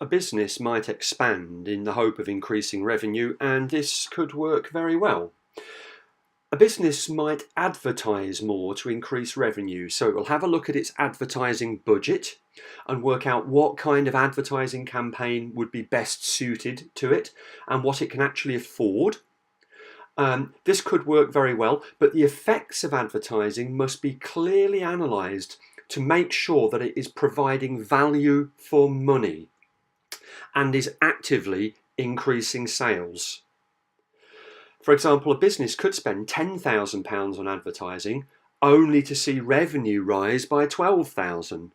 A business might expand in the hope of increasing revenue, and this could work very well. A business might advertise more to increase revenue, so it will have a look at its advertising budget and work out what kind of advertising campaign would be best suited to it and what it can actually afford. This could work very well, but the effects of advertising must be clearly analysed to make sure that it is providing value for money and is actively increasing sales. For example, a business could spend £10,000 on advertising only to see revenue rise by 12,000.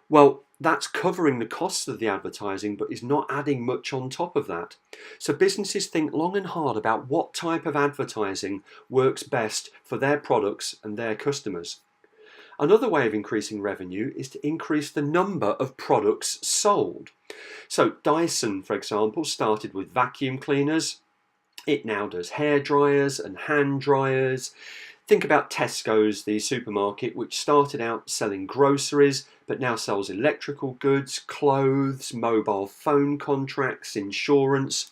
Well, that's covering the costs of the advertising but is not adding much on top of that. So businesses think long and hard about what type of advertising works best for their products and their customers. Another way of increasing revenue is to increase the number of products sold. So Dyson, for example, started with vacuum cleaners. It now does hair dryers and hand dryers. Think about Tesco's, the supermarket, which started out selling groceries, but now sells electrical goods, clothes, mobile phone contracts, insurance.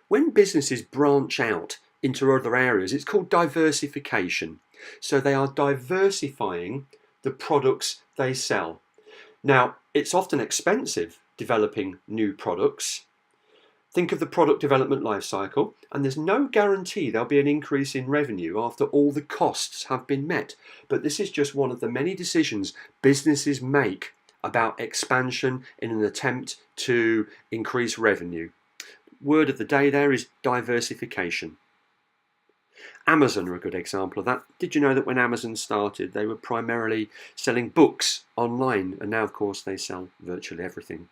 When businesses branch out into other areas, it's called diversification. So they are diversifying the products they sell. Now, it's often expensive developing new products. Think of the product development life cycle, and there's no guarantee there'll be an increase in revenue after all the costs have been met. But this is just one of the many decisions businesses make about expansion in an attempt to increase revenue. Word of the day there is diversification. Amazon are a good example of that. Did you know that when Amazon started, they were primarily selling books online, and now, of course, they sell virtually everything.